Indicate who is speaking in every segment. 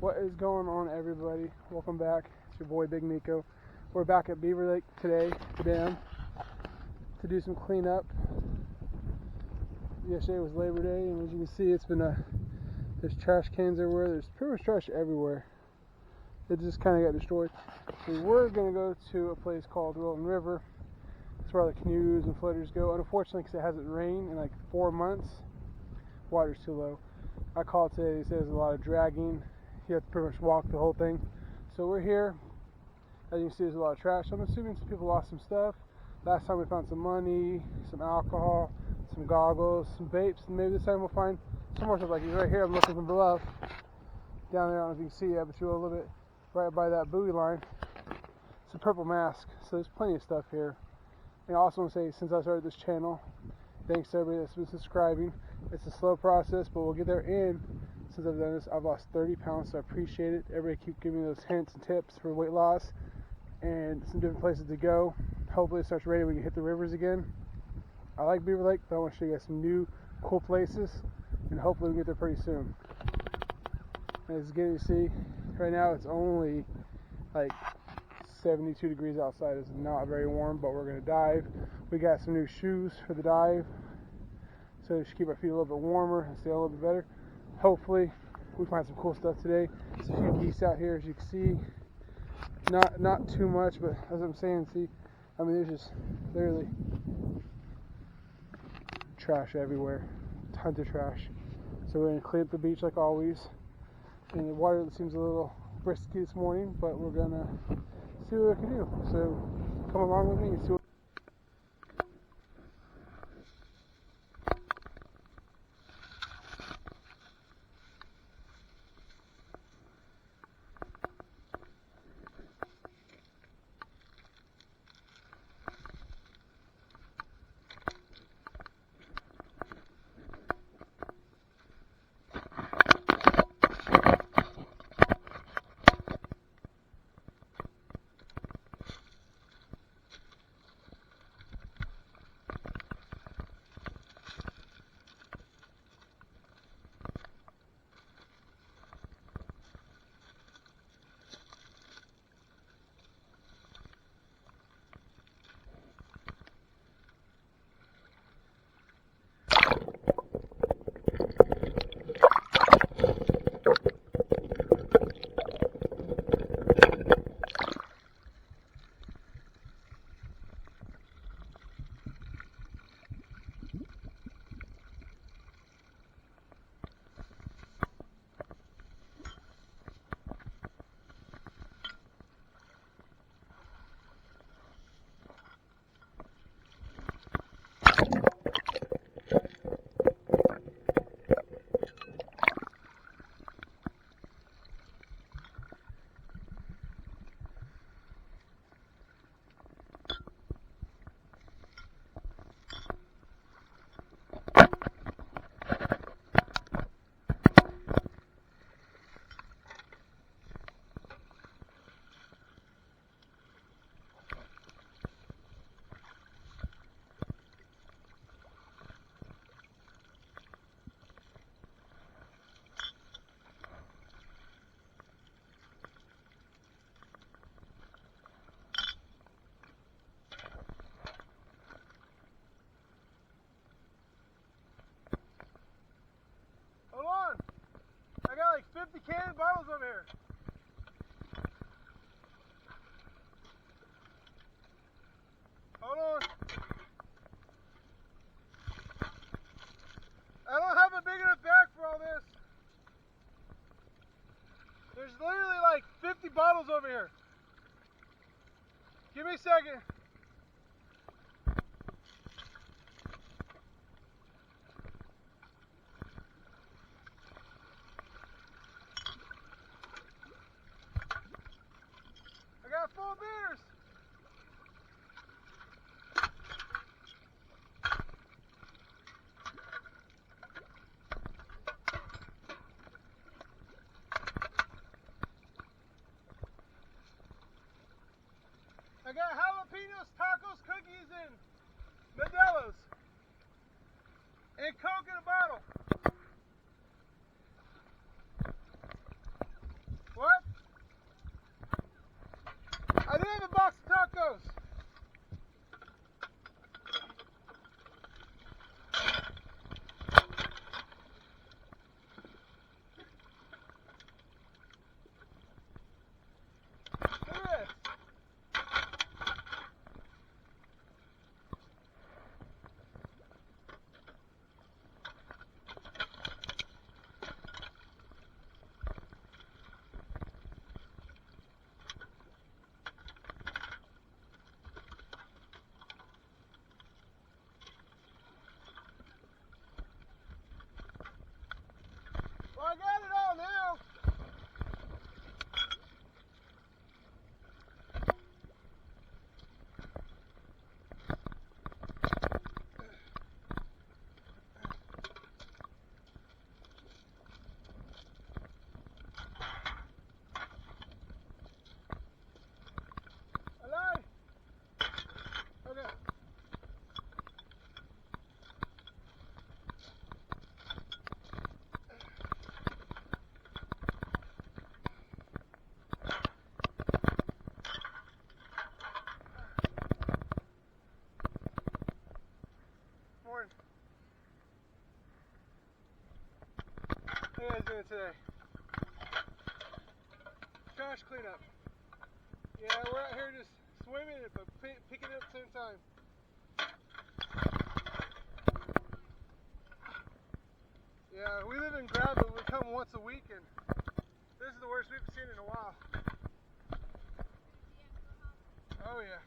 Speaker 1: What is going on, everybody? Welcome back. It's your boy Big Nico. We're back at Beaver Lake today, the dam, to do some cleanup. Yesterday was Labor Day, and as you can see, it's been there's trash cans everywhere. There's pretty much trash everywhere. It just kind of got destroyed. We were going to go to a place called Wilton River. That's where all the canoes and floaters go. Unfortunately, because it hasn't rained in like 4 months, water's too low. I called today. He says there's a lot of dragging. You have to pretty much walk the whole thing. So we're here. As you can see, there's a lot of trash. I'm assuming some people lost some stuff. Last time we found some money, some alcohol, some goggles, some vapes, and maybe this time we'll find some more stuff like these. Right here, I'm looking from below. Down there, I don't know if you can see that, but you're a little bit right by that buoy line. It's a purple mask, so there's plenty of stuff here. And I also want to say, since I started this channel, thanks to everybody that's been subscribing. It's a slow process, but we'll get there. And since I've done this, I've lost 30 pounds, so I appreciate it. Everybody keep giving me those hints and tips for weight loss and some different places to go. Hopefully it starts raining, we can hit the rivers again. I like Beaver Lake, but I want to show you guys some new cool places, and hopefully we can get there pretty soon. And as you can see, right now it's only like 72 degrees outside. It's not very warm, but we're going to dive. We got some new shoes for the dive, so it should keep our feet a little bit warmer and stay a little bit better. Hopefully we find some cool stuff today. There's a few geese out here, as you can see. Not too much, but as I'm saying, see, I mean, there's just literally trash everywhere. Tons of trash. So we're going to clean up the beach like always. And the water seems a little frisky this morning, but we're going to see what we can do. So come along with me and see what. I got like 50 can bottles over here. Hold on. I don't have a big enough bag for all this. There's literally like 50 bottles over here. Give me a second. I got full beers. I got jalapenos, tacos, cookies, and Modelo's. And Coke in a bottle. doing today? Trash cleanup. Yeah, we're out here just swimming but picking it up at the same time. Yeah, we live in Gravel. We come once a week, and this is the worst we've seen in a while. Oh yeah.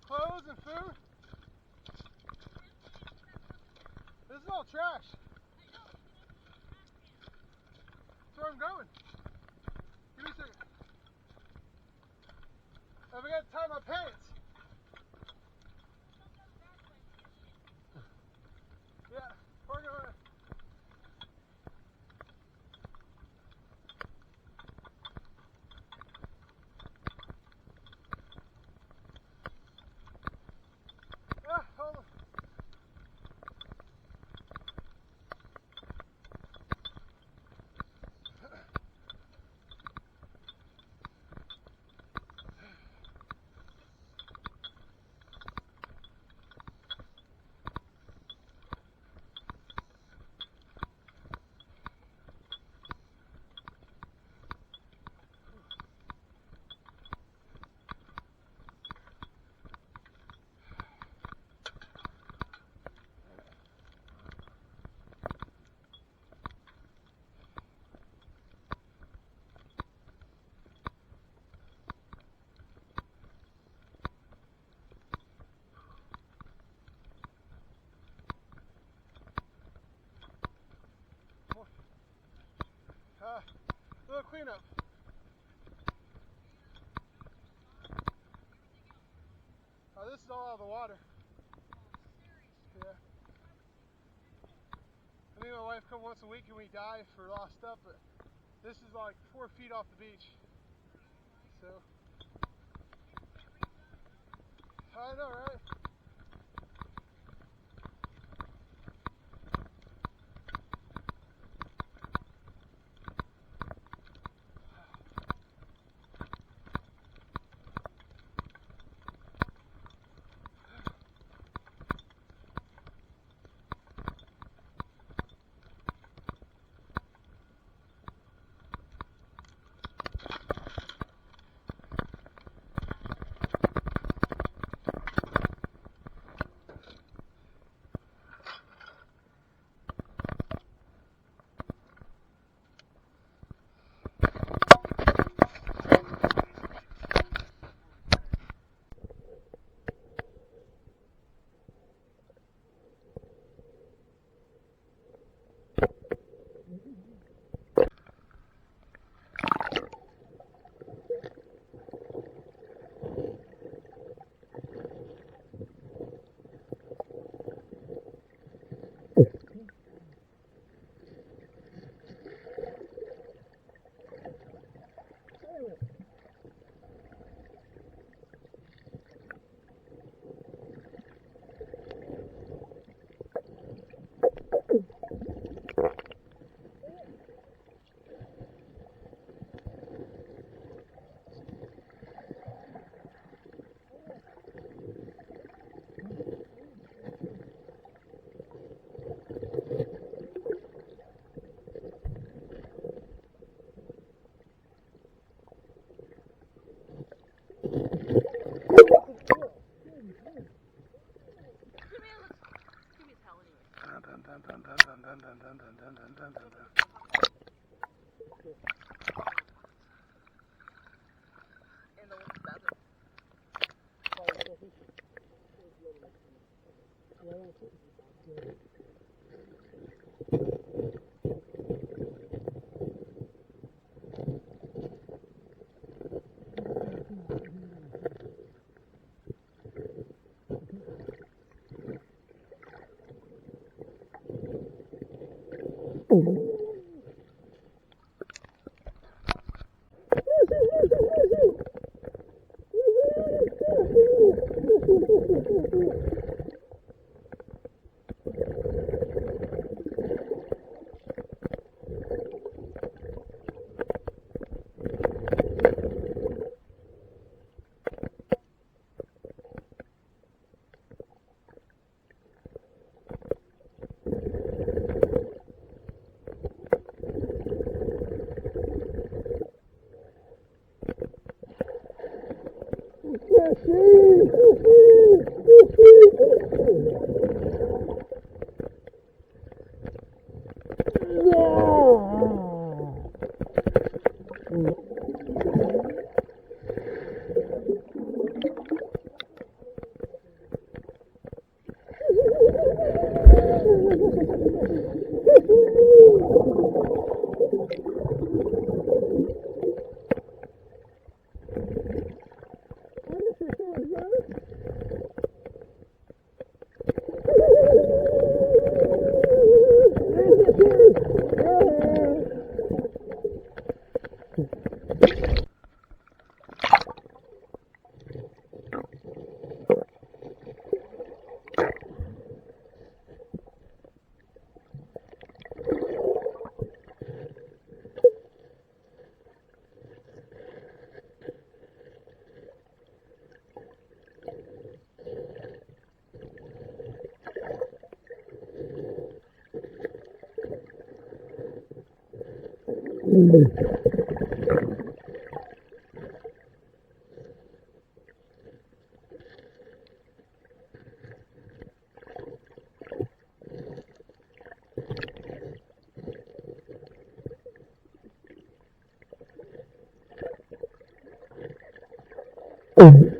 Speaker 1: Clothes and food. This is all trash. That's where I'm going. Give me a second. I forgot to tie my pants. Yeah, we're going. Ah, hold on. Little cleanup. Oh, this is all out of the water. Yeah. Me and my wife come once a week and we dive for lost stuff, but this is like 4 feet off the beach. So, I know, right?
Speaker 2: Oh.